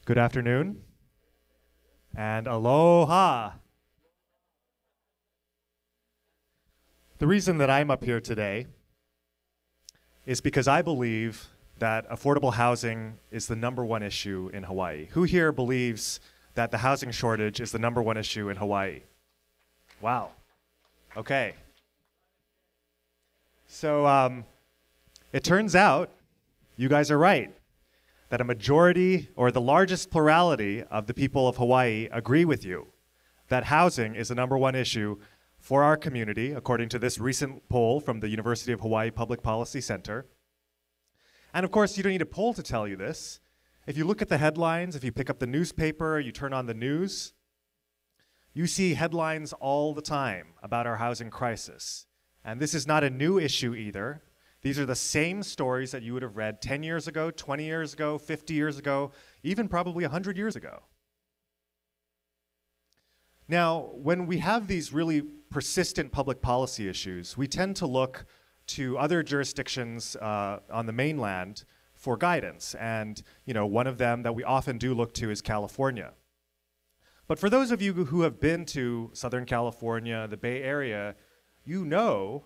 Good afternoon, and aloha. The reason that I'm up here today is because I believe that affordable housing is the #1 issue in Hawaii. Who here believes that the housing shortage is the #1 issue in Hawaii? Wow. Okay. So it turns out you guys are right, that a majority or the largest plurality of the people of Hawaii agree with you that housing is the #1 issue for our community, according to this recent poll from the University of Hawaii Public Policy Center. And of course, you don't need a poll to tell you this. If you look at the headlines, if you pick up the newspaper, you turn on the news, you see headlines all the time about our housing crisis. And this is not a new issue either. These are the same stories that you would have read 10 years ago, 20 years ago, 50 years ago, even probably 100 years ago. Now, when we have these really persistent public policy issues, we tend to look to other jurisdictions on the mainland for guidance. And one of them that we often do look to is California. But for those of you who have been to Southern California, the Bay Area, you know,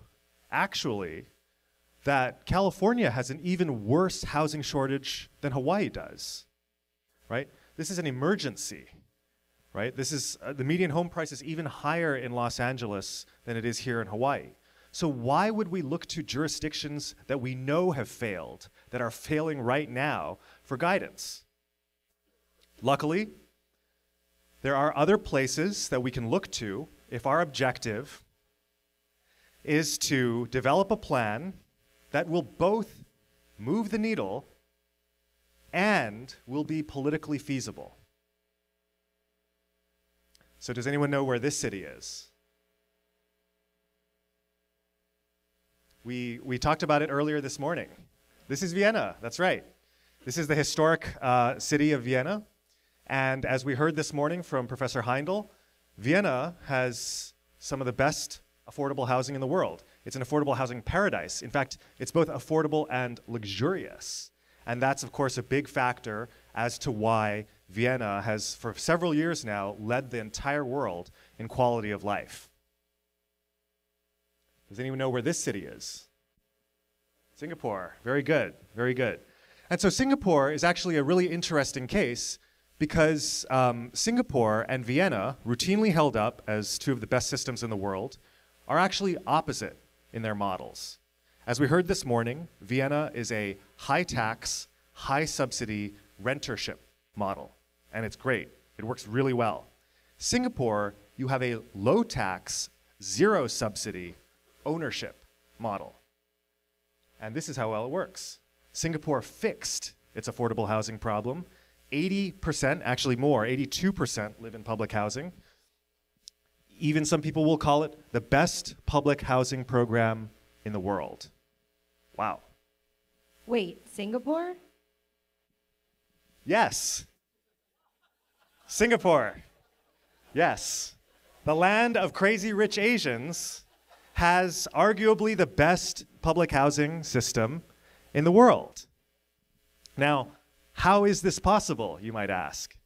actually, that California has an even worse housing shortage than Hawaii does, right? This is an emergency, right? This is, the median home price is even higher in Los Angeles than it is here in Hawaii. So why would we look to jurisdictions that we know have failed, that are failing right now, for guidance? Luckily, there are other places that we can look to if our objective is to develop a plan that will both move the needle and will be politically feasible. So does anyone know where this city is? We talked about it earlier this morning. This is Vienna, that's right. This is the historic city of Vienna. And as we heard this morning from Professor Heindel, Vienna has some of the best affordable housing in the world. It's an affordable housing paradise. In fact, it's both affordable and luxurious. And that's, of course, a big factor as to why Vienna has, for several years now, led the entire world in quality of life. Does anyone know where this city is? Singapore. Very good, very good. And so Singapore is actually a really interesting case because Singapore and Vienna, routinely held up as two of the best systems in the world, are actually opposite in their models. As we heard this morning, Vienna is a high-tax, high-subsidy rentership model, and it's great. It works really well. Singapore, you have a low-tax, zero-subsidy ownership model, and this is how well it works. Singapore fixed its affordable housing problem. 80%, actually more, 82% live in public housing. Even some people will call it the best public housing program in the world. Wow. Wait, Singapore? Yes. Singapore. Yes. The land of crazy rich Asians has arguably the best public housing system in the world. Now, how is this possible, you might ask?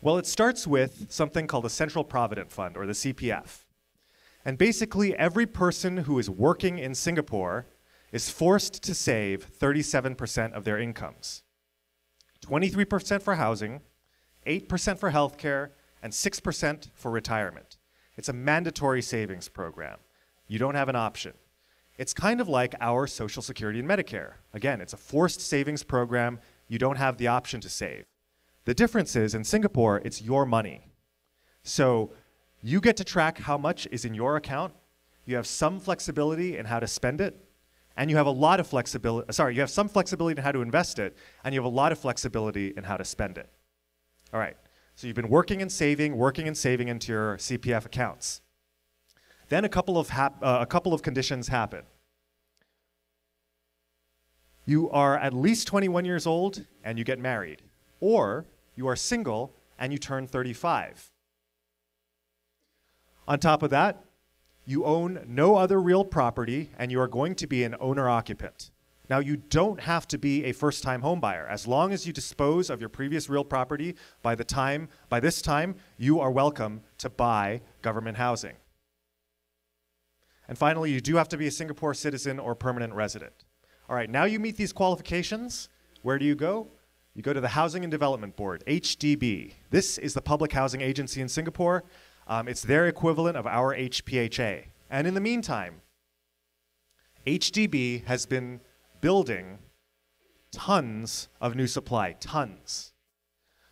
Well, it starts with something called the Central Provident Fund, or the CPF. And basically, every person who is working in Singapore is forced to save 37% of their incomes. 23% for housing, 8% for healthcare, and 6% for retirement. It's a mandatory savings program. You don't have an option. It's kind of like our Social Security and Medicare. Again, it's a forced savings program. You don't have the option to save. The difference is, in Singapore, it's your money. So you get to track how much is in your account. You have some flexibility in how to spend it, and you have a lot of flexibility, you have some flexibility in how to invest it, and you have a lot of flexibility in how to spend it. All right, so you've been working and saving into your CPF accounts. Then a couple of conditions happen. You are at least 21 years old and you get married, or you are single and you turn 35. On top of that, you own no other real property and you are going to be an owner-occupant. Now, you don't have to be a first-time home buyer. As long as you dispose of your previous real property by this time, you are welcome to buy government housing. And finally, you do have to be a Singapore citizen or permanent resident. All right, now you meet these qualifications. Where do you go? You go to the Housing and Development Board, HDB. This is the public housing agency in Singapore. It's their equivalent of our HPHA. And in the meantime, HDB has been building tons of new supply, tons.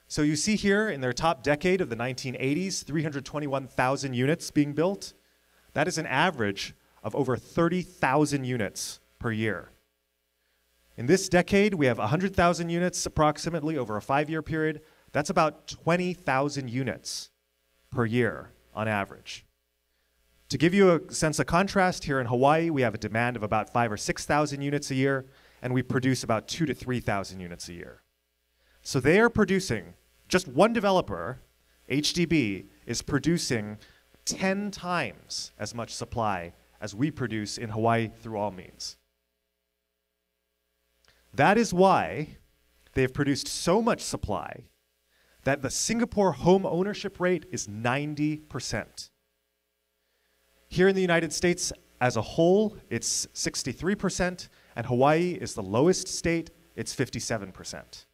So you see here in their top decade of the 1980s, 321,000 units being built. That is an average of over 30,000 units per year. In this decade, we have 100,000 units approximately over a 5-year period. That's about 20,000 units per year on average. To give you a sense of contrast, here in Hawaii, we have a demand of about 5,000 or 6,000 units a year, and we produce about 2,000 to 3,000 units a year. So they are producing, just one developer, HDB, is producing 10 times as much supply as we produce in Hawaii through all means. That is why they have produced so much supply that the Singapore home ownership rate is 90%. Here in the United States as a whole, it's 63%, and Hawaii is the lowest state, it's 57%.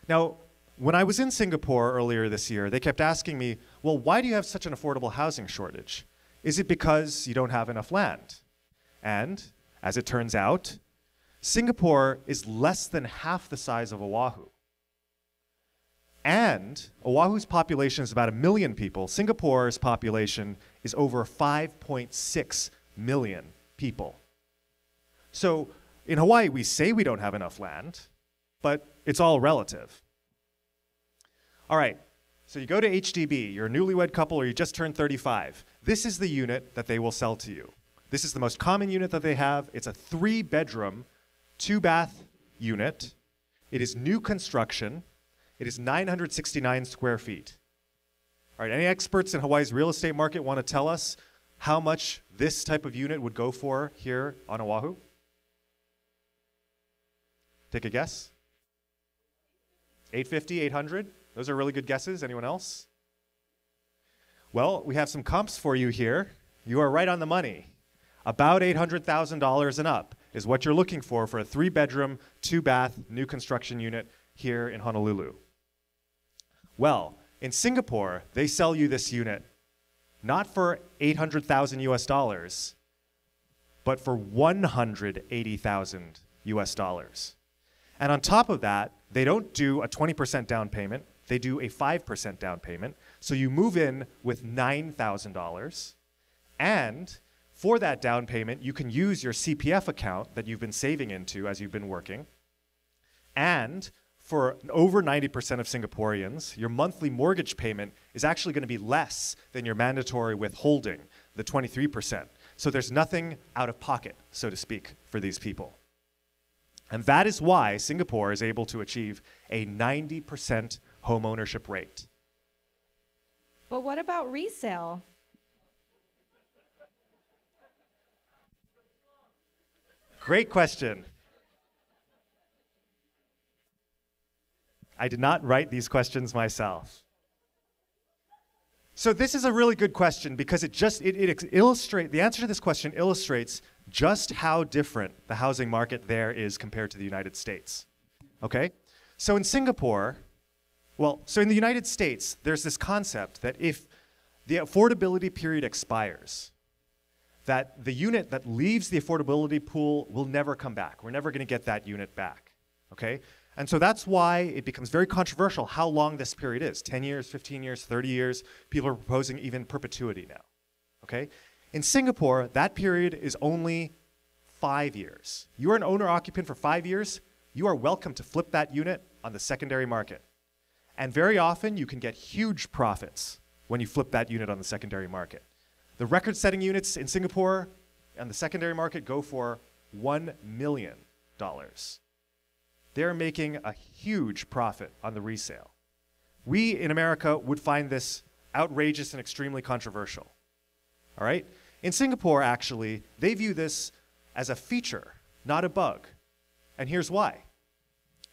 Now, when I was in Singapore earlier this year, they kept asking me, well, why do you have such an affordable housing shortage? Is it because you don't have enough land? And as it turns out, Singapore is less than half the size of Oahu. And Oahu's population is about 1 million people. Singapore's population is over 5.6 million people. So in Hawaii, we say we don't have enough land, but it's all relative. All right, so you go to HDB, you're a newlywed couple or you just turned 35. This is the unit that they will sell to you. This is the most common unit that they have. It's a 3-bedroom, 2-bath unit. It is new construction. It is 969 square feet. All right, any experts in Hawaii's real estate market want to tell us how much this type of unit would go for here on Oahu? Take a guess. 850, 800? Those are really good guesses. Anyone else? Well, we have some comps for you here. You are right on the money. About $800,000 and up is what you're looking for a 3-bedroom, 2-bath, new construction unit here in Honolulu. Well, in Singapore, they sell you this unit not for 800,000 US dollars, but for 180,000 US dollars. And on top of that, they don't do a 20% down payment, they do a 5% down payment. So you move in with $9,000, and for that down payment, you can use your CPF account that you've been saving into as you've been working. And for over 90% of Singaporeans, your monthly mortgage payment is actually going to be less than your mandatory withholding, the 23%. So there's nothing out of pocket, so to speak, for these people. And that is why Singapore is able to achieve a 90% home ownership rate. But what about resale? Great question. I did not write these questions myself. So this is a really good question because it illustrates, the answer to this question illustrates just how different the housing market there is compared to the United States. Okay? So in Singapore, so in the United States, there's this concept that if the affordability period expires, that the unit that leaves the affordability pool will never come back. We're never going to get that unit back. Okay? And so that's why it becomes very controversial how long this period is. 10 years, 15 years, 30 years. People are proposing even perpetuity now. Okay? In Singapore, that period is only 5 years. You are an owner-occupant for 5 years, you are welcome to flip that unit on the secondary market. And very often, you can get huge profits when you flip that unit on the secondary market. The record-setting units in Singapore on the secondary market go for $1 million. They're making a huge profit on the resale. We in America would find this outrageous and extremely controversial. All right? In Singapore, actually, they view this as a feature, not a bug. And here's why.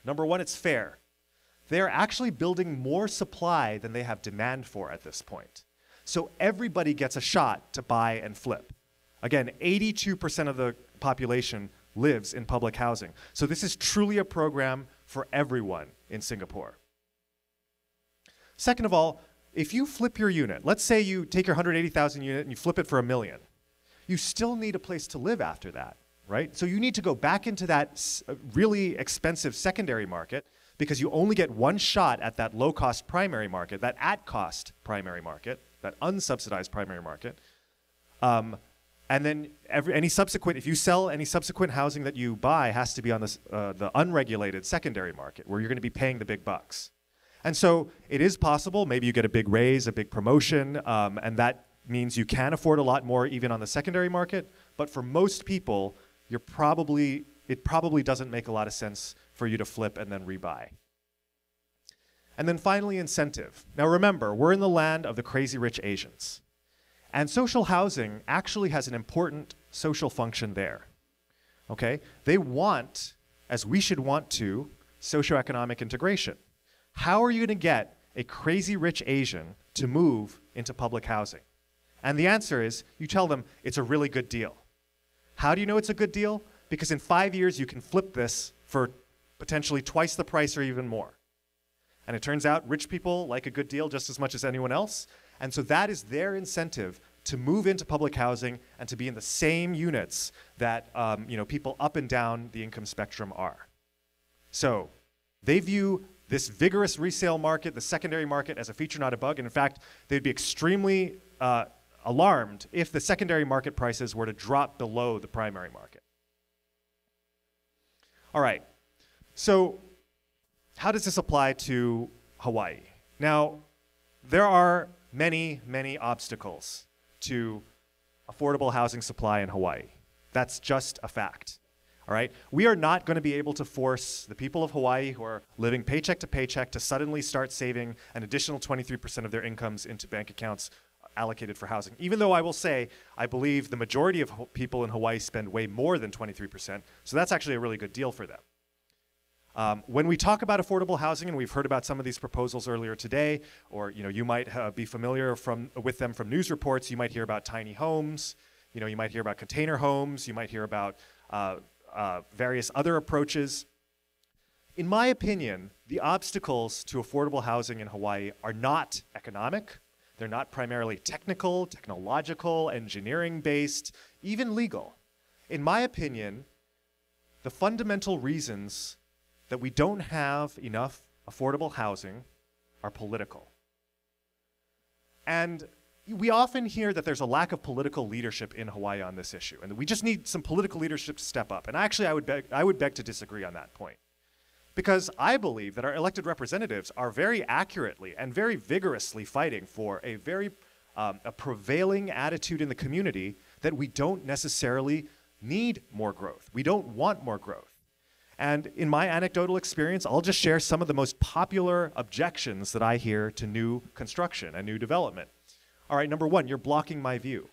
Number one, it's fair. They are actually building more supply than they have demand for at this point. So everybody gets a shot to buy and flip. Again, 82% of the population lives in public housing. So this is truly a program for everyone in Singapore. Second of all, if you flip your unit, let's say you take your 180,000 unit and you flip it for $1 million, you still need a place to live after that, right? So you need to go back into that really expensive secondary market because you only get one shot at that low-cost primary market, that at-cost primary market, that unsubsidized primary market. And then if you sell any subsequent housing that you buy has to be on the unregulated secondary market where you're going to be paying the big bucks. And so it is possible, maybe you get a big raise, a big promotion, and that means you can afford a lot more even on the secondary market. But for most people, it probably doesn't make a lot of sense for you to flip and then rebuy. And then finally, incentive. Now remember, we're in the land of the crazy rich Asians. And social housing actually has an important social function there. Okay? They want, as we should want to, socioeconomic integration. How are you going to get a crazy rich Asian to move into public housing? And the answer is, you tell them it's a really good deal. How do you know it's a good deal? Because in 5 years, you can flip this for potentially twice the price or even more. And it turns out rich people like a good deal just as much as anyone else. And so that is their incentive to move into public housing and to be in the same units that people up and down the income spectrum are. So they view this vigorous resale market, the secondary market, as a feature, not a bug. And in fact, they'd be extremely alarmed if the secondary market prices were to drop below the primary market. All right, so how does this apply to Hawaii? Now, there are many, many obstacles to affordable housing supply in Hawaii. That's just a fact. All right? We are not going to be able to force the people of Hawaii who are living paycheck to paycheck to suddenly start saving an additional 23% of their incomes into bank accounts allocated for housing. Even though I will say, I believe the majority of people in Hawaii spend way more than 23%, so that's actually a really good deal for them. When we talk about affordable housing, and we've heard about some of these proposals earlier today, or you might be familiar with them from news reports, you might hear about tiny homes, you might hear about container homes, you might hear about various other approaches. In my opinion, the obstacles to affordable housing in Hawaii are not economic. They're not primarily technical, technological, engineering-based, even legal. In my opinion, the fundamental reasons that we don't have enough affordable housing are political. And we often hear that there's a lack of political leadership in Hawaii on this issue, and that we just need some political leadership to step up. And actually, I would beg to disagree on that point. Because I believe that our elected representatives are very accurately and very vigorously fighting for a prevailing attitude in the community that we don't necessarily need more growth. We don't want more growth. And in my anecdotal experience, I'll just share some of the most popular objections that I hear to new construction and new development. All right, number one, you're blocking my view.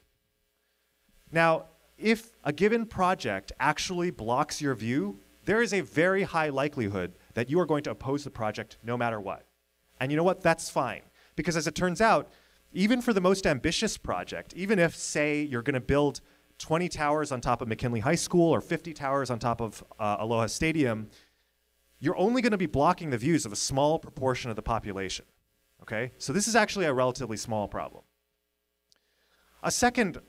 Now, if a given project actually blocks your view, there is a very high likelihood that you are going to oppose the project no matter what. And you know what? That's fine. Because as it turns out, even for the most ambitious project, even if, say, you're going to build 20 towers on top of McKinley High School or 50 towers on top of Aloha Stadium, you're only going to be blocking the views of a small proportion of the population. Okay? So this is actually a relatively small problem. A second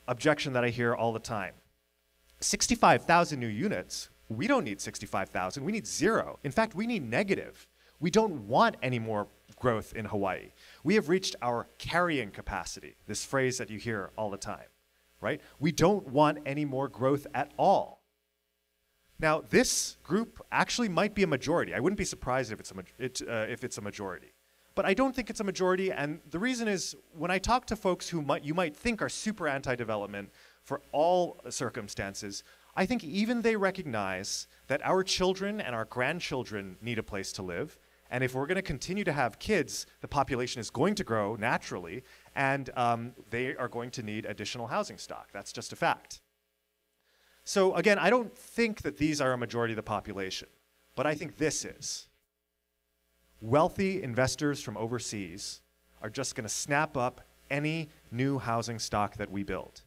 objection that I hear all the time, 65,000 new units. We don't need 65,000. We need zero. In fact, we need negative. We don't want any more growth in Hawaii. We have reached our carrying capacity, this phrase that you hear all the time. Right? We don't want any more growth at all. Now, this group actually might be a majority. I wouldn't be surprised if it's a majority. But I don't think it's a majority, and the reason is when I talk to folks who you might think are super anti-development for all circumstances, I think even they recognize that our children and our grandchildren need a place to live. And if we're going to continue to have kids, the population is going to grow naturally, and they are going to need additional housing stock. That's just a fact. So again, I don't think that these are a majority of the population, but I think this is. Wealthy investors from overseas are just going to snap up any new housing stock that we build.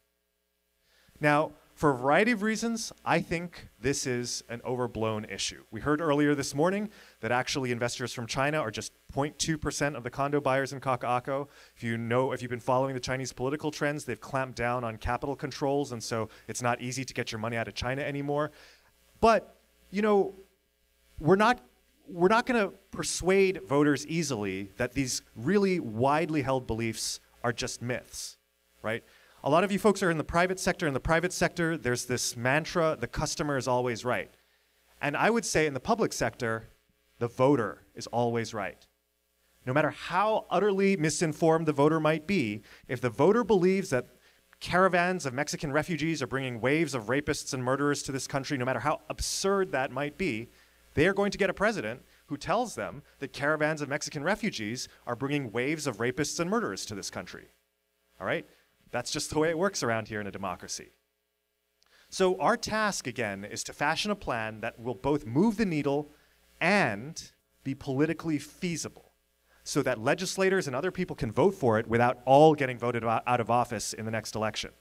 Now, for a variety of reasons, I think this is an overblown issue. We heard earlier this morning that actually investors from China are just 0.2% of the condo buyers in Kaka'ako. If you've been following the Chinese political trends, they've clamped down on capital controls, and so it's not easy to get your money out of China anymore. But, you know, we're not going to persuade voters easily that these really widely held beliefs are just myths, right? A lot of you folks are in the private sector. In the private sector, there's this mantra, the customer is always right. And I would say in the public sector, the voter is always right. No matter how utterly misinformed the voter might be, if the voter believes that caravans of Mexican refugees are bringing waves of rapists and murderers to this country, no matter how absurd that might be, they are going to get a president who tells them that caravans of Mexican refugees are bringing waves of rapists and murderers to this country. All right? That's just the way it works around here in a democracy. So our task, again, is to fashion a plan that will both move the needle and be politically feasible so that legislators and other people can vote for it without all getting voted out of office in the next election.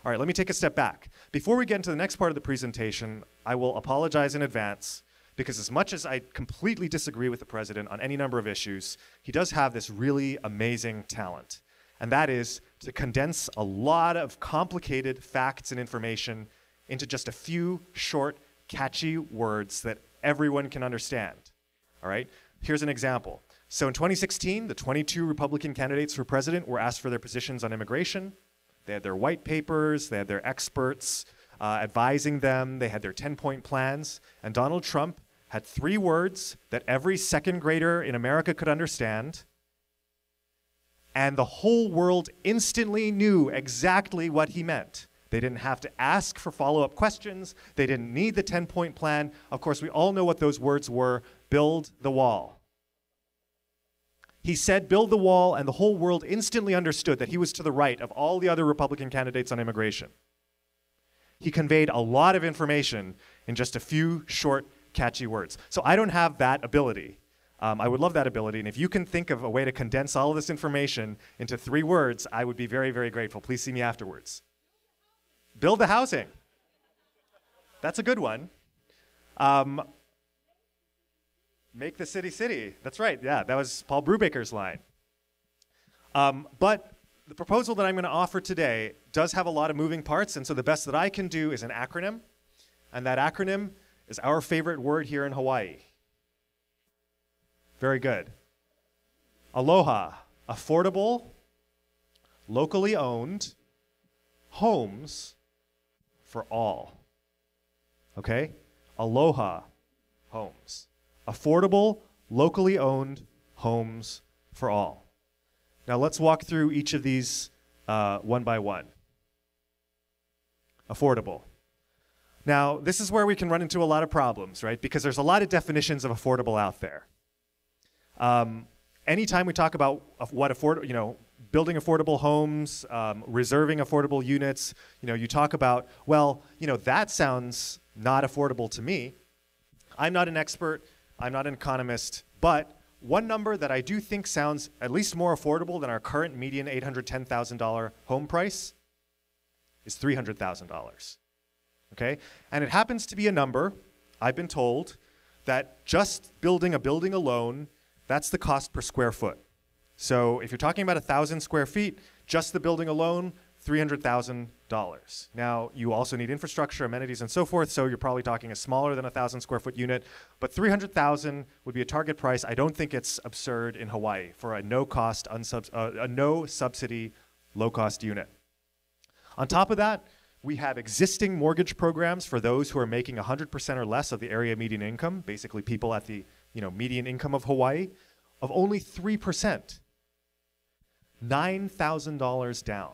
All right, let me take a step back. Before we get into the next part of the presentation, I will apologize in advance because as much as I completely disagree with the president on any number of issues, he does have this really amazing talent. And that is to condense a lot of complicated facts and information into just a few short, catchy words that everyone can understand. All right? Here's an example. So in 2016, the 22 Republican candidates for president were asked for their positions on immigration. They had their white papers, they had their experts advising them, they had their 10-point plans, and Donald Trump had 3 words that every second grader in America could understand. And the whole world instantly knew exactly what he meant. They didn't have to ask for follow-up questions. They didn't need the 10-point plan. Of course, we all know what those words were: build the wall. He said, build the wall, and the whole world instantly understood that he was to the right of all the other Republican candidates on immigration. He conveyed a lot of information in just a few short, catchy words. So I don't have that ability. I would love that ability, and if you can think of a way to condense all of this information into 3 words, I would be very, very grateful. Please see me afterwards. Build the housing. That's a good one. Make the city city. That's right, yeah, that was Paul Brubaker's line. But the proposal that I'm going to offer today does have a lot of moving parts, and so the best that I can do is an acronym, and that acronym is our favorite word here in Hawaii. Very good. ALOHA, affordable, locally owned homes for all. Okay? ALOHA homes. Affordable, locally owned homes for all. Now let's walk through each of these one by one. Affordable. Now, this is where we can run into a lot of problems, right? Because there's a lot of definitions of affordable out there. Anytime we talk about building affordable homes, reserving affordable units, you talk about, well, that sounds not affordable to me. I'm not an expert, I'm not an economist, but one number that I do think sounds at least more affordable than our current median $810,000 home price is $300,000. Okay? And it happens to be a number, I've been told, that just building a building alone, that's the cost per square foot. So if you're talking about 1,000 square feet, just the building alone, $300,000. Now, you also need infrastructure, amenities, and so forth, so you're probably talking a smaller than 1,000 square foot unit, but $300,000 would be a target price. I don't think it's absurd in Hawaii for a no-cost, no-subsidy, low-cost unit. On top of that, we have existing mortgage programs for those who are making 100% or less of the area median income, basically people at the median income of Hawaii, of only 3%. $9,000 down.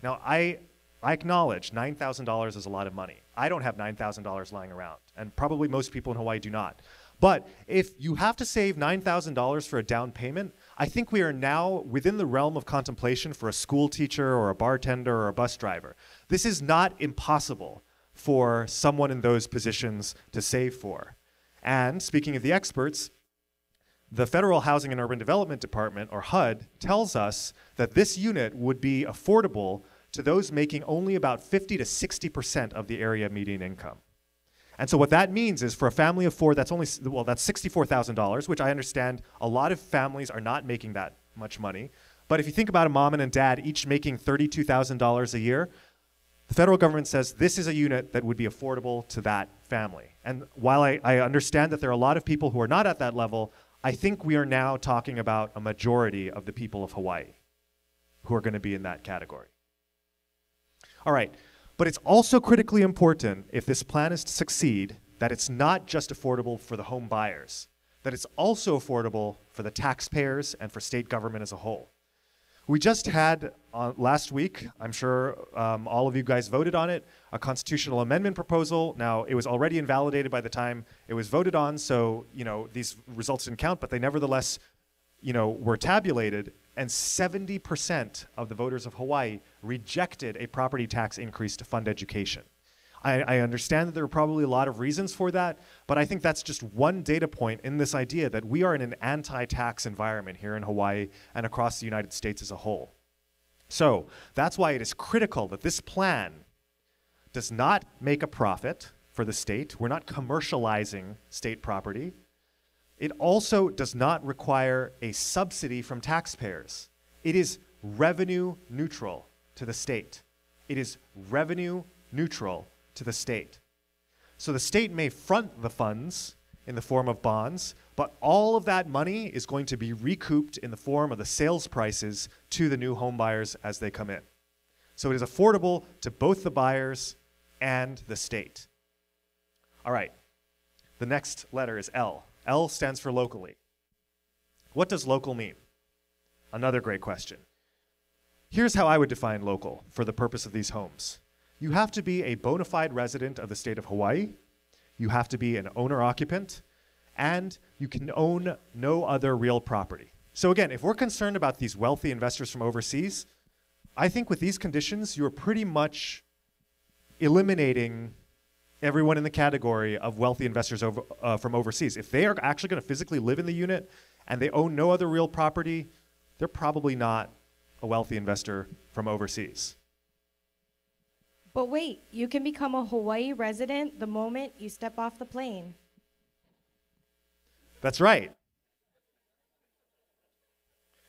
Now, I acknowledge $9,000 is a lot of money. I don't have $9,000 lying around, and probably most people in Hawaii do not. But if you have to save $9,000 for a down payment, I think we are now within the realm of contemplation for a school teacher or a bartender or a bus driver. This is not impossible for someone in those positions to save for. And speaking of the experts, the Federal Housing and Urban Development Department, or HUD, tells us that this unit would be affordable to those making only about 50 to 60% of the area median income. And so what that means is for a family of four, that's $64,000, which I understand a lot of families are not making that much money. But if you think about a mom and a dad each making $32,000 a year, the federal government says this is a unit that would be affordable to that family. And while I understand that there are a lot of people who are not at that level, I think we are now talking about a majority of the people of Hawaii who are going to be in that category. All right, but it's also critically important, if this plan is to succeed, that it's not just affordable for the home buyers, that it's also affordable for the taxpayers and for state government as a whole. We just had, last week, I'm sure all of you guys voted on it, a constitutional amendment proposal. Now, it was already invalidated by the time it was voted on, so these results didn't count, but they nevertheless were tabulated, and 70% of the voters of Hawaii rejected a property tax increase to fund education. I understand that there are probably a lot of reasons for that, but I think that's just one data point in this idea that we are in an anti-tax environment here in Hawaii and across the United States as a whole. So that's why it is critical that this plan does not make a profit for the state. We're not commercializing state property. It also does not require a subsidy from taxpayers. It is revenue neutral to the state. It is revenue neutral to the state. So the state may front the funds in the form of bonds, but all of that money is going to be recouped in the form of the sales prices to the new home buyers as they come in. So it is affordable to both the buyers and the state. All right, the next letter is L. L stands for locally. What does local mean? Another great question. Here's how I would define local for the purpose of these homes. You have to be a bona fide resident of the state of Hawaii, you have to be an owner-occupant, and you can own no other real property. So again, if we're concerned about these wealthy investors from overseas, I think with these conditions, you're pretty much eliminating everyone in the category of wealthy investors from overseas. If they are actually going to physically live in the unit and they own no other real property, they're probably not a wealthy investor from overseas. But wait, you can become a Hawaii resident the moment you step off the plane. That's right.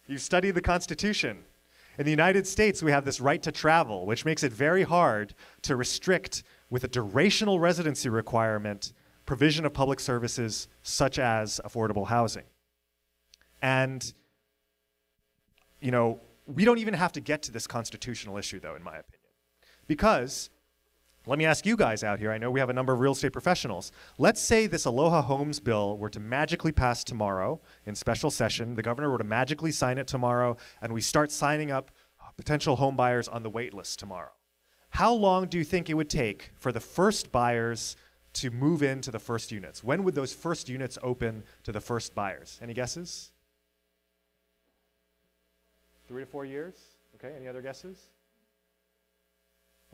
You study the Constitution. In the United States, we have this right to travel, which makes it very hard to restrict, with a durational residency requirement, provision of public services such as affordable housing. And, we don't even have to get to this constitutional issue, though, in my opinion. Because, let me ask you guys out here, I know we have a number of real estate professionals. Let's say this Aloha Homes bill were to magically pass tomorrow in special session, the governor were to magically sign it tomorrow, and we start signing up potential home buyers on the wait list tomorrow. How long do you think it would take for the first buyers to move into the first units? When would those first units open to the first buyers? Any guesses? 3 to 4 years? Okay, any other guesses?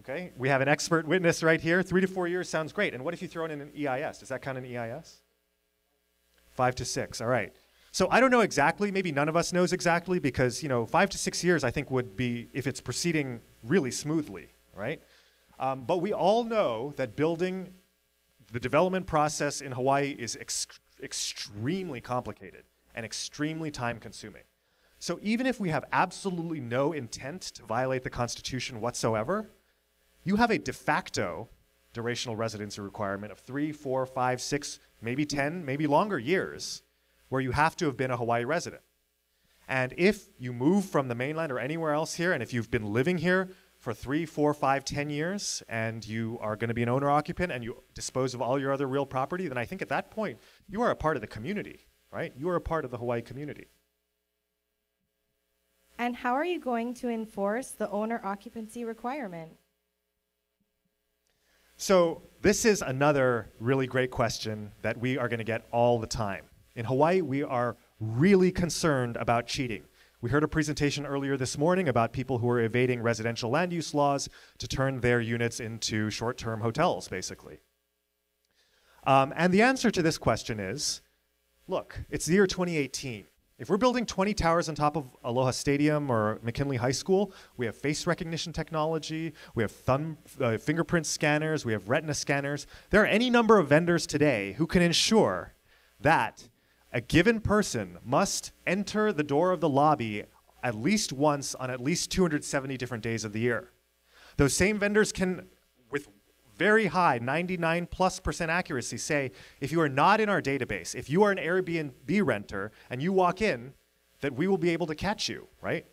Okay, we have an expert witness right here. 3 to 4 years sounds great. And what if you throw in an EIS? Does that count an EIS? 5 to 6, all right. So I don't know exactly, maybe none of us knows exactly, because 5 to 6 years I think would be if it's proceeding really smoothly, right? But we all know that building the development process in Hawaii is extremely complicated and extremely time consuming. So even if we have absolutely no intent to violate the Constitution whatsoever, you have a de facto durational residency requirement of 3, 4, 5, 6, maybe 10, maybe longer years where you have to have been a Hawaii resident. And if you move from the mainland or anywhere else here, and if you've been living here for 3, 4, 5, 10 years, and you are going to be an owner-occupant and you dispose of all your other real property, then I think at that point, you are a part of the community, right? You are a part of the Hawaii community. And how are you going to enforce the owner occupancy requirement? So this is another really great question that we are going to get all the time. In Hawaii, we are really concerned about cheating. We heard a presentation earlier this morning about people who are evading residential land use laws to turn their units into short-term hotels, basically. And the answer to this question is, look, it's the year 2018. If we're building 20 towers on top of ALOHA Stadium or McKinley High School, we have face recognition technology, we have fingerprint scanners, we have retina scanners. There are any number of vendors today who can ensure that a given person must enter the door of the lobby at least once on at least 270 different days of the year. Those same vendors can, with very high, 99+% accuracy, say, if you are not in our database, if you are an Airbnb renter and you walk in, that we will be able to catch you, right?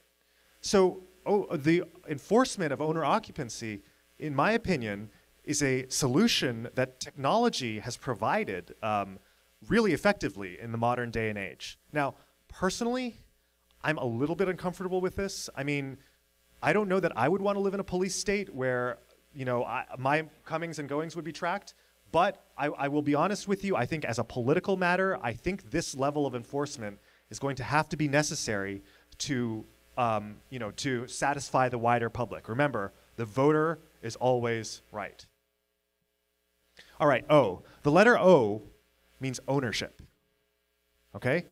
So the enforcement of owner occupancy, in my opinion, is a solution that technology has provided really effectively in the modern day and age. Now, personally, I'm a little bit uncomfortable with this. I mean, I don't know that I would want to live in a police state where, you know, my comings and goings would be tracked, but I will be honest with you, I think as a political matter, I think this level of enforcement is going to have to be necessary to, you know, to satisfy the wider public. Remember, the voter is always right. All right, O. The letter O means ownership, okay?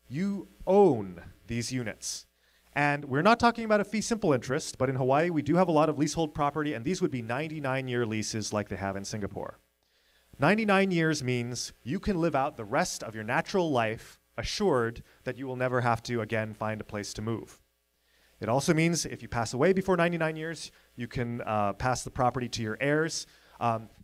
You own these units. And we're not talking about a fee simple interest, but in Hawaii, we do have a lot of leasehold property, and these would be 99-year leases like they have in Singapore. 99 years means you can live out the rest of your natural life assured that you will never have to, again, find a place to move. It also means if you pass away before 99 years, you can pass the property to your heirs.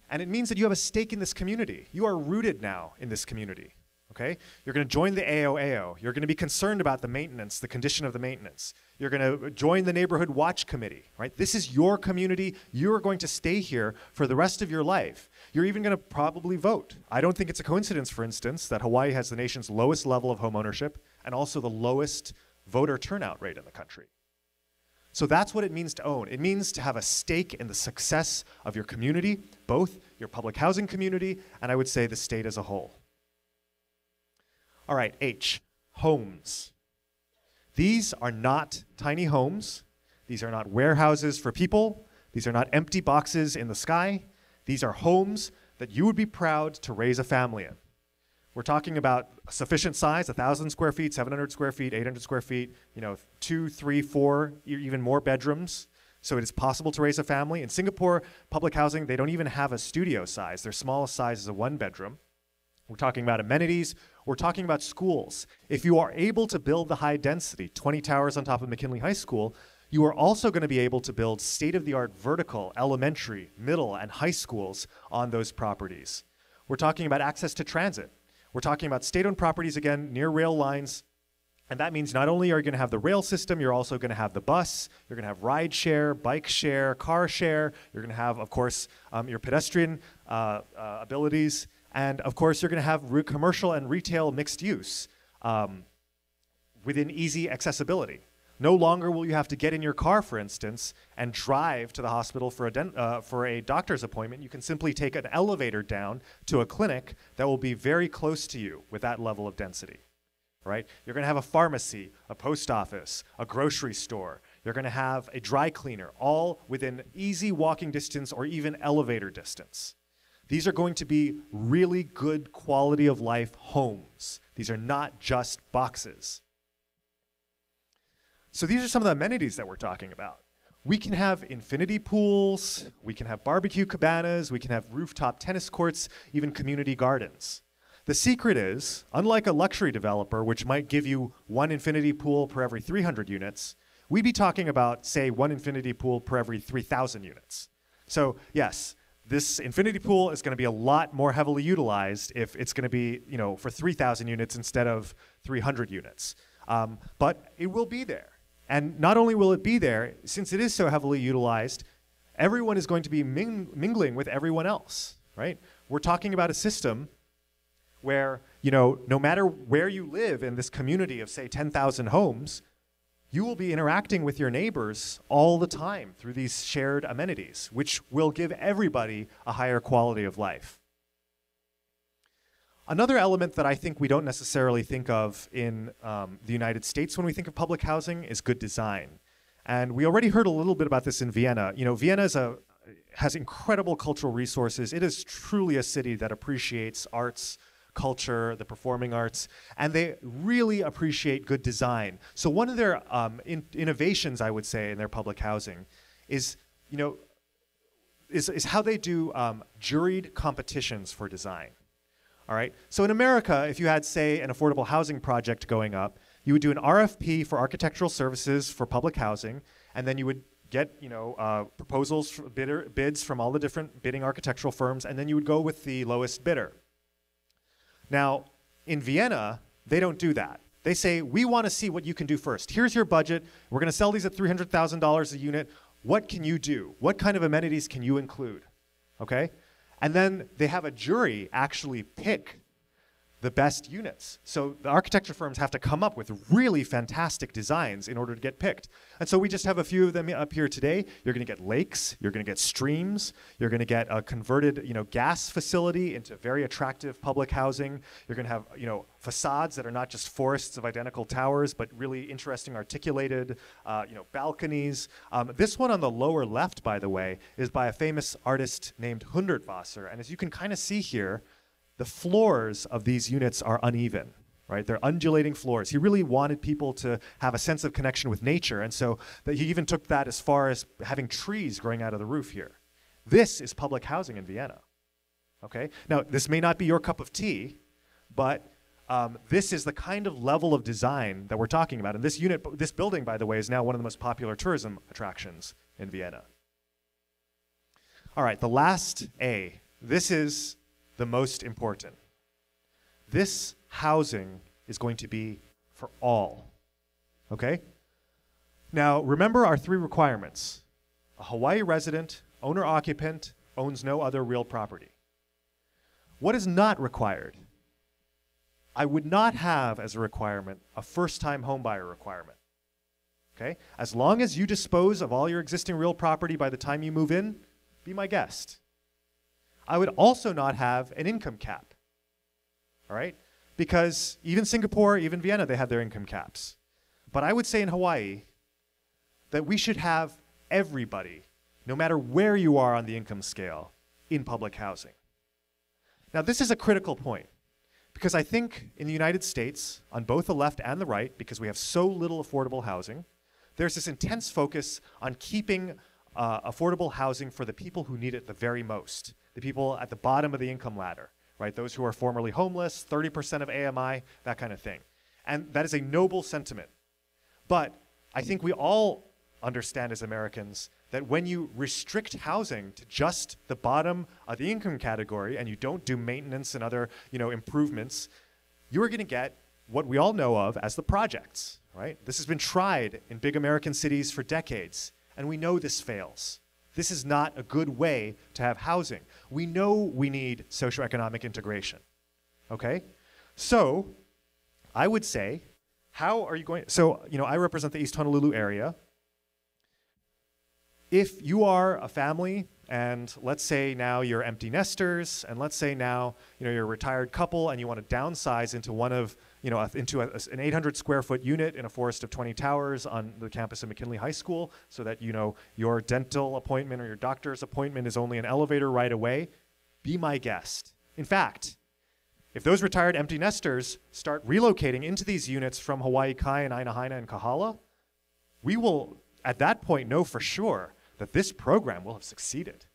And it means that you have a stake in this community. You are rooted now in this community, okay? You're going to join the AOAO. You're going to be concerned about the maintenance, the condition of the maintenance. You're going to join the neighborhood watch committee, right? This is your community. You're going to stay here for the rest of your life. You're even going to probably vote. I don't think it's a coincidence, for instance, that Hawaii has the nation's lowest level of home ownership and also the lowest voter turnout rate in the country. So that's what it means to own. It means to have a stake in the success of your community, both your public housing community and I would say the state as a whole. All right, H, homes. These are not tiny homes. These are not warehouses for people. These are not empty boxes in the sky. These are homes that you would be proud to raise a family in. We're talking about sufficient size, 1,000 square feet, 700 square feet, 800 square feet, you know, 2, 3, 4, even more bedrooms. So it is possible to raise a family. In Singapore, public housing, they don't even have a studio size. Their smallest size is a 1-bedroom. We're talking about amenities. We're talking about schools. If you are able to build the high density, 20 towers on top of McKinley High School, you are also going to be able to build state-of-the-art vertical, elementary, middle, and high schools on those properties. We're talking about access to transit. We're talking about state-owned properties, again, near rail lines. And that means not only are you going to have the rail system, you're also going to have the bus, you're going to have ride share, bike share, car share. You're going to have, of course, your pedestrian abilities. And, of course, you're going to have commercial and retail mixed use within easy accessibility. No longer will you have to get in your car, for instance, and drive to the hospital for a doctor's appointment. You can simply take an elevator down to a clinic that will be very close to you with that level of density, right? You're going to have a pharmacy, a post office, a grocery store. You're going to have a dry cleaner, all within easy walking distance or even elevator distance. These are going to be really good quality of life homes. These are not just boxes. So these are some of the amenities that we're talking about. We can have infinity pools, we can have barbecue cabanas, we can have rooftop tennis courts, even community gardens. The secret is, unlike a luxury developer, which might give you one infinity pool per every 300 units, we'd be talking about, say, one infinity pool per every 3,000 units. So yes, this infinity pool is going to be a lot more heavily utilized if it's going to be, you know, for 3,000 units instead of 300 units. But it will be there. And not only will it be there, since it is so heavily utilized, everyone is going to be mingling with everyone else, right? We're talking about a system where, you know, no matter where you live in this community of, say, 10,000 homes, you will be interacting with your neighbors all the time through these shared amenities, which will give everybody a higher quality of life. Another element that I think we don't necessarily think of in the United States when we think of public housing is good design. And we already heard a little bit about this in Vienna. You know, Vienna has incredible cultural resources. It is truly a city that appreciates arts, culture, the performing arts, and they really appreciate good design. So one of their innovations, I would say, in their public housing is, you know, is how they do juried competitions for design. All right. So in America, if you had, say, an affordable housing project going up, you would do an RFP for architectural services for public housing, and then you would get, you know, proposals, bids from all the different bidding architectural firms, and then you would go with the lowest bidder. Now, in Vienna, they don't do that. They say, we want to see what you can do first. Here's your budget. We're going to sell these at $300,000 a unit. What can you do? What kind of amenities can you include? Okay? And then they have a jury actually pick the best units. So the architecture firms have to come up with really fantastic designs in order to get picked. And so we just have a few of them up here today. You're going to get lakes, you're going to get streams, you're going to get a converted, you know, gas facility into very attractive public housing. You're going to have, you know, facades that are not just forests of identical towers, but really interesting articulated, you know, balconies. This one on the lower left, by the way, is by a famous artist named Hundertwasser. And as you can kind of see here, the floors of these units are uneven, right? They're undulating floors. He really wanted people to have a sense of connection with nature, and so that he even took that as far as having trees growing out of the roof here. This is public housing in Vienna, okay? Now, this may not be your cup of tea, but this is the kind of level of design that we're talking about. And this building, by the way, is now one of the most popular tourism attractions in Vienna. All right, the last A. This is the most important. This housing is going to be for all, okay? Now, remember our three requirements. A Hawaii resident, owner-occupant, owns no other real property. What is not required? I would not have as a requirement a first-time homebuyer requirement, okay? As long as you dispose of all your existing real property by the time you move in, be my guest. I would also not have an income cap, all right? Because even Singapore, even Vienna, they have their income caps. But I would say in Hawaii that we should have everybody, no matter where you are on the income scale, in public housing. Now, this is a critical point, because I think in the United States, on both the left and the right, because we have so little affordable housing, there's this intense focus on keeping affordable housing for the people who need it the very most. The people at the bottom of the income ladder, right? Those who are formerly homeless, 30% of AMI, that kind of thing. And that is a noble sentiment. But I think we all understand as Americans that when you restrict housing to just the bottom of the income category and you don't do maintenance and other, you know, improvements, you are going to get what we all know of as the projects, right? This has been tried in big American cities for decades, and we know this fails. This is not a good way to have housing. We know we need socioeconomic integration, okay? So I would say, how are you going, so, you know, I represent the East Honolulu area. If you are a family, and let's say now you're empty nesters, and let's say now, you know, you're a retired couple and you want to downsize into one of, you know, into an 800 square foot unit in a forest of 20 towers on the campus of McKinley High School, so that, you know, your dental appointment or your doctor's appointment is only an elevator right away, be my guest. In fact, if those retired empty nesters start relocating into these units from Hawaii Kai and Ainahaina and Kahala, we will, at that point, know for sure that this program will have succeeded.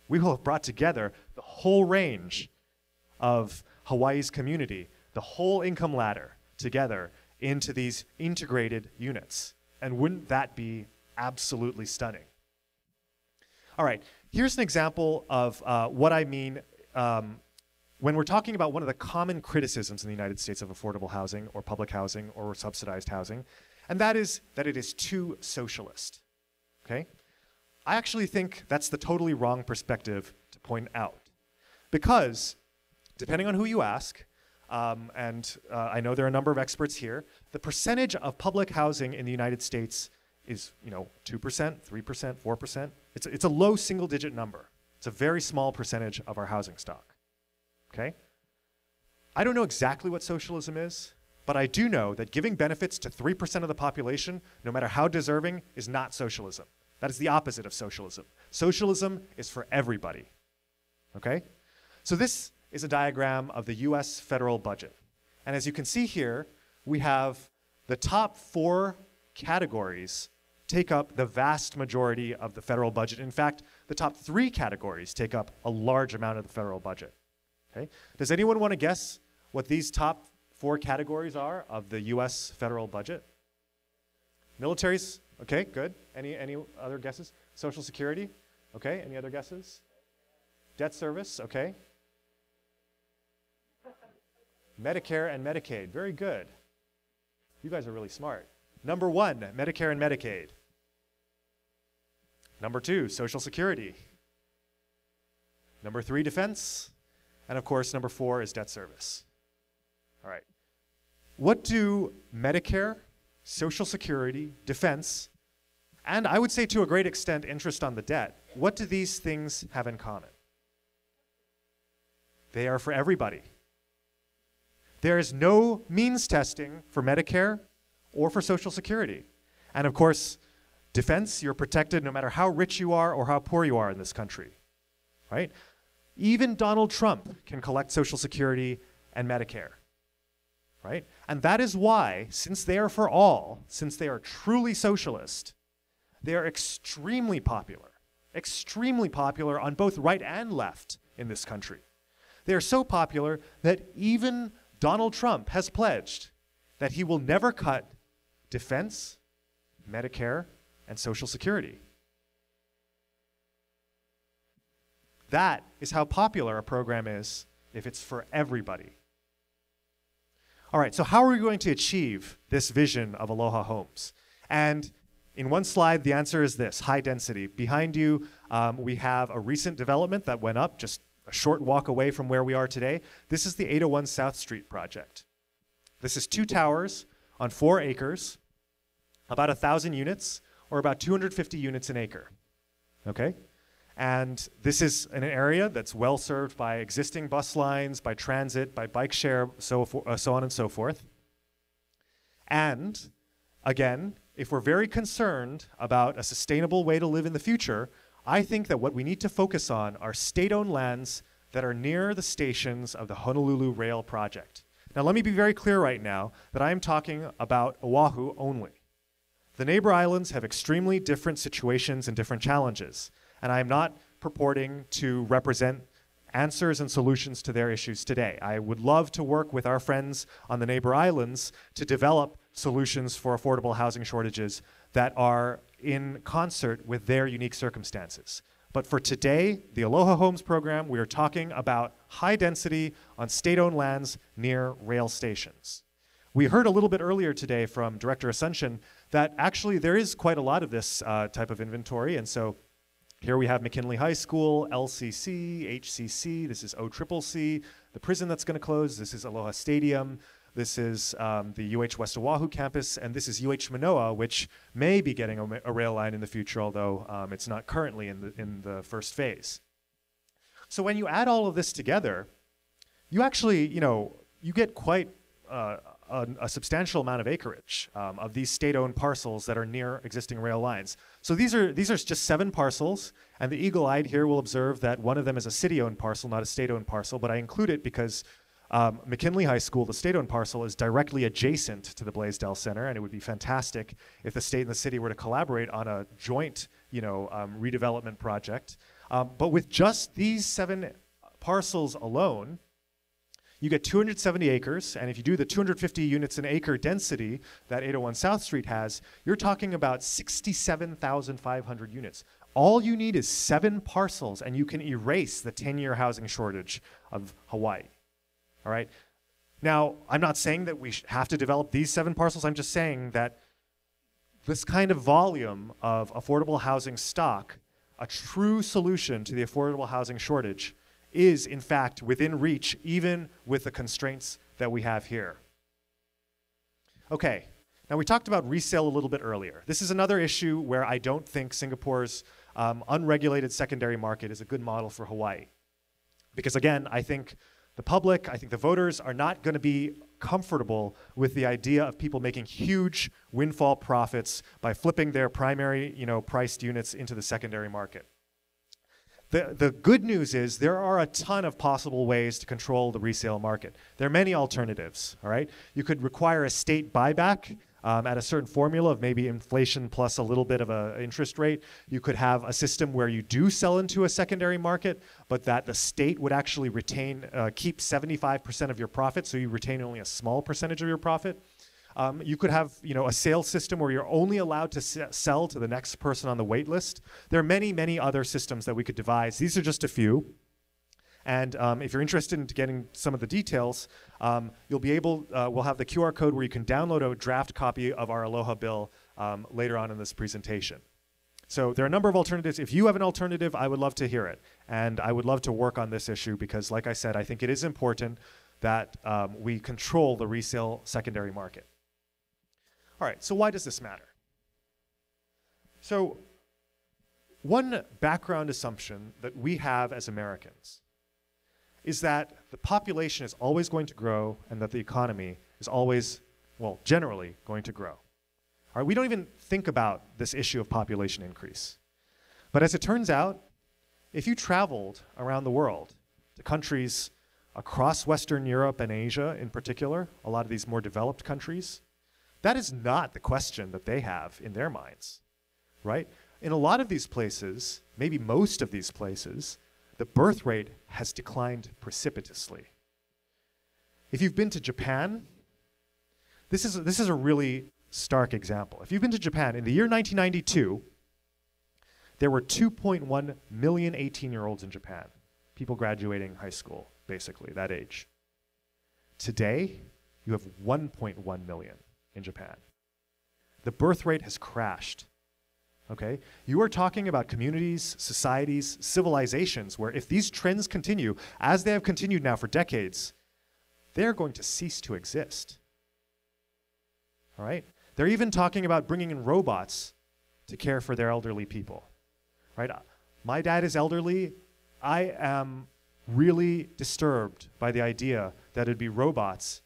We will have brought together the whole range of Hawaii's community, the whole income ladder together into these integrated units. And wouldn't that be absolutely stunning? All right, here's an example of what I mean when we're talking about one of the common criticisms in the United States of affordable housing or public housing or subsidized housing, and that is that it is too socialist, okay? I actually think that's the totally wrong perspective to point out, because depending on who you ask, and I know there are a number of experts here, the percentage of public housing in the United States is, you know, 2%, 3%, 4%. It's a low single-digit number. It's a very small percentage of our housing stock, okay? I don't know exactly what socialism is, but I do know that giving benefits to 3% of the population, no matter how deserving, is not socialism. That is the opposite of socialism. Socialism is for everybody. Okay? So this is a diagram of the US federal budget. And as you can see here, we have the top 4 categories take up the vast majority of the federal budget. In fact, the top 3 categories take up a large amount of the federal budget. Okay? Does anyone want to guess what these top 4 categories are of the US federal budget? Militaries? Okay, good. Any other guesses? Social Security? Okay, any other guesses? Debt service? Okay. Medicare and Medicaid. Very good. You guys are really smart. Number 1, Medicare and Medicaid. Number 2, Social Security. Number 3, defense. And of course, number 4 is debt service. All right. What do Medicare, Social Security, defense, and I would say to a great extent interest on the debt, what do these things have in common? They are for everybody. There is no means testing for Medicare or for Social Security. And of course, defense, you're protected no matter how rich you are or how poor you are in this country, right? Even Donald Trump can collect Social Security and Medicare, right? And that is why, since they are for all, since they are truly socialist, they are extremely popular on both right and left in this country. They are so popular that even Donald Trump has pledged that he will never cut defense, Medicare, and Social Security. That is how popular a program is if it's for everybody. All right, so how are we going to achieve this vision of Aloha homes? And in one slide, the answer is this: high density. Behind you, we have a recent development that went up just a short walk away from where we are today. This is the 801 South Street project. This is 2 towers on 4 acres, about 1,000 units, or about 250 units an acre, okay? And this is in an area that's well served by existing bus lines, by transit, by bike share, so on and so forth. And again, if we're very concerned about a sustainable way to live in the future, I think that what we need to focus on are state-owned lands that are near the stations of the Honolulu Rail project. Now let me be very clear right now that I am talking about Oahu only. The neighbor islands have extremely different situations and different challenges, and I am not purporting to represent answers and solutions to their issues today. I would love to work with our friends on the neighbor islands to develop solutions for affordable housing shortages that are in concert with their unique circumstances. But for today, the Aloha Homes program, we are talking about high density on state-owned lands near rail stations. We heard a little bit earlier today from Director Asuncion that actually there is quite a lot of this type of inventory, and so here we have McKinley High School, LCC, HCC, this is OCCC, the prison that's going to close, this is Aloha Stadium, this is the UH West Oahu campus, and this is UH Manoa, which may be getting a rail line in the future, although it's not currently in the first phase. So when you add all of this together, you actually, you get quite a substantial amount of acreage of these state-owned parcels that are near existing rail lines. So these are just 7 parcels, and the eagle-eyed here will observe that one of them is a city-owned parcel, not a state-owned parcel, but I include it because McKinley High School, the state-owned parcel, is directly adjacent to the Blaisdell Center, and it would be fantastic if the state and the city were to collaborate on a joint, redevelopment project. But with just these 7 parcels alone, you get 270 acres, and if you do the 250 units an acre density that 801 South Street has, you're talking about 67,500 units. All you need is 7 parcels, and you can erase the 10-year housing shortage of Hawaii. All right? Now, I'm not saying that we have to develop these 7 parcels. I'm just saying that this kind of volume of affordable housing stock, a true solution to the affordable housing shortage, is in fact within reach, even with the constraints that we have here. Okay, now we talked about resale a little bit earlier. This is another issue where I don't think Singapore's unregulated secondary market is a good model for Hawaii. Because again, I think the public, I think the voters are not going to be comfortable with the idea of people making huge windfall profits by flipping their primary, priced units into the secondary market. The good news is there are a ton of possible ways to control the resale market. There are many alternatives, all right? You could require a state buyback at a certain formula of maybe inflation plus a little bit of an interest rate. You could have a system where you do sell into a secondary market, but that the state would actually keep 75% of your profit, so you retain only a small percentage of your profit. You could have, a sales system where you're only allowed to sell to the next person on the wait list. There are many, many other systems that we could devise. These are just a few. And if you're interested in getting some of the details, you'll be able, we'll have the QR code where you can download a draft copy of our ALOHA bill later on in this presentation. So there are a number of alternatives. If you have an alternative, I would love to hear it. And I would love to work on this issue because, like I said, I think it is important that we control the resale secondary market. All right, so why does this matter? So one background assumption that we have as Americans is that the population is always going to grow and that the economy is always, generally going to grow. All right, we don't even think about this issue of population increase. But as it turns out, if you traveled around the world to countries across Western Europe and Asia in particular, a lot of these more developed countries, that is not the question that they have in their minds, right? In a lot of these places, maybe most of these places, the birth rate has declined precipitously. If you've been to Japan, this is a really stark example. If you've been to Japan, in the year 1992, there were 2.1 million 18-year-olds in Japan, people graduating high school, basically, that age. Today, you have 1.1 million in Japan. The birth rate has crashed, okay? You are talking about communities, societies, civilizations where if these trends continue, as they have continued now for decades, they're going to cease to exist, all right? They're even talking about bringing in robots to care for their elderly people, right? My dad is elderly. I am really disturbed by the idea that it'd be robots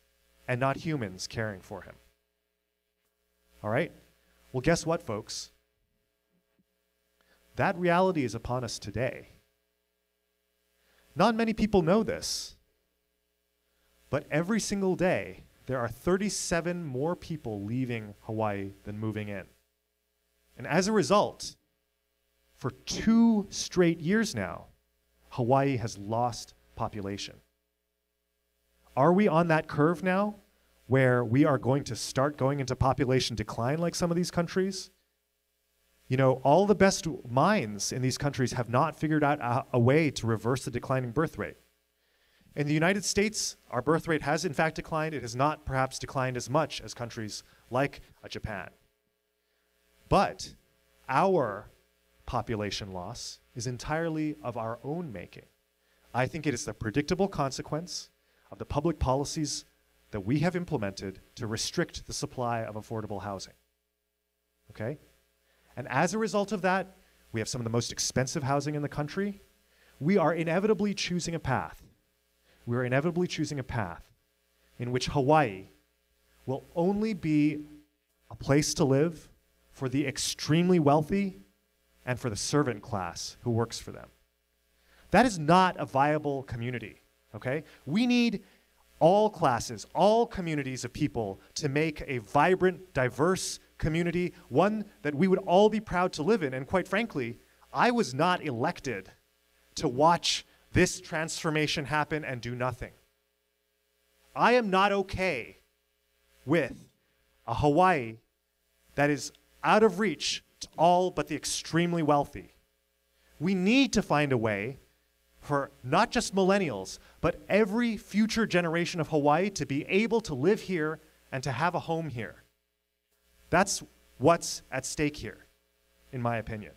and not humans caring for him. All right? Well, guess what, folks? That reality is upon us today. Not many people know this, but every single day, there are 37 more people leaving Hawaii than moving in. And as a result, for 2 straight years now, Hawaii has lost population. Are we on that curve now where we are going to start going into population decline like some of these countries? All the best minds in these countries have not figured out a way to reverse the declining birth rate. In the United States, our birth rate has in fact declined. It has not perhaps declined as much as countries like Japan. But our population loss is entirely of our own making. I think it is the predictable consequence of the public policies that we have implemented to restrict the supply of affordable housing, okay? And as a result of that, we have some of the most expensive housing in the country. We are inevitably choosing a path. We are inevitably choosing a path in which Hawaii will only be a place to live for the extremely wealthy and for the servant class who works for them. That is not a viable community, okay? We need all classes, all communities of people to make a vibrant, diverse community, one that we would all be proud to live in. And quite frankly, I was not elected to watch this transformation happen and do nothing. I am not okay with a Hawaii that is out of reach to all but the extremely wealthy. We need to find a way for not just millennials, but every future generation of Hawaii to be able to live here and to have a home here. That's what's at stake here, in my opinion.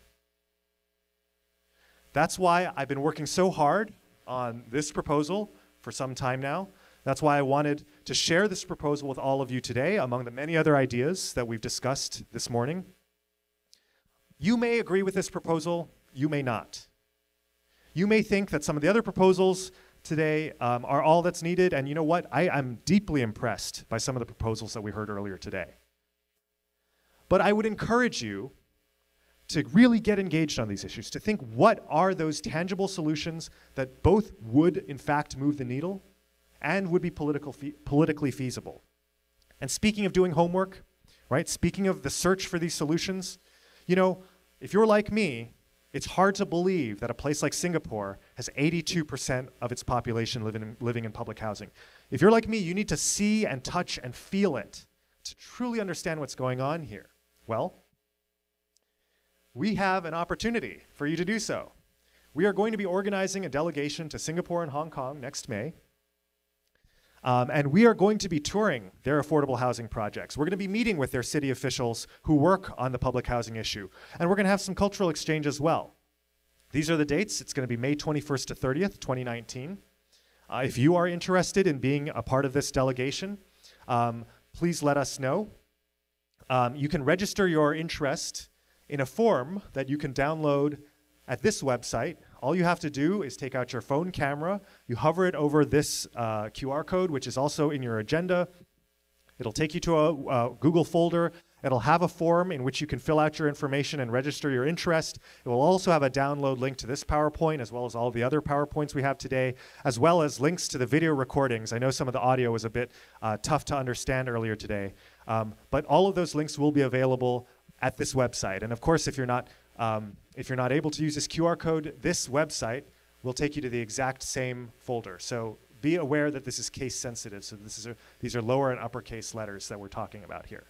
That's why I've been working so hard on this proposal for some time now. That's why I wanted to share this proposal with all of you today, among the many other ideas that we've discussed this morning. You may agree with this proposal, you may not. You may think that some of the other proposals today are all that's needed. And you know what? I'm deeply impressed by some of the proposals that we heard earlier today. But I would encourage you to really get engaged on these issues, to think what are those tangible solutions that both would, in fact, move the needle and would be politically feasible. And speaking of doing homework, right, speaking of the search for these solutions, you know, if you're like me, it's hard to believe that a place like Singapore has 82% of its population living in public housing. If you're like me, you need to see and touch and feel it to truly understand what's going on here. Well, we have an opportunity for you to do so. We are going to be organizing a delegation to Singapore and Hong Kong next May. And we are going to be touring their affordable housing projects. We're going to be meeting with their city officials who work on the public housing issue. And we're going to have some cultural exchange as well. These are the dates. It's going to be May 21st to 30th, 2019. If you are interested in being a part of this delegation, please let us know. You can register your interest in a form that you can download at this website. All you have to do is take out your phone camera, you hover it over this QR code, which is also in your agenda. It'll take you to a Google folder. It'll have a form in which you can fill out your information and register your interest. It will also have a download link to this PowerPoint, as well as all the other PowerPoints we have today, as well as links to the video recordings. I know some of the audio was a bit tough to understand earlier today, but all of those links will be available at this website. And of course, if you're not able to use this QR code, this website will take you to the exact same folder. So be aware that this is case sensitive. So these are lower and uppercase letters that we're talking about here.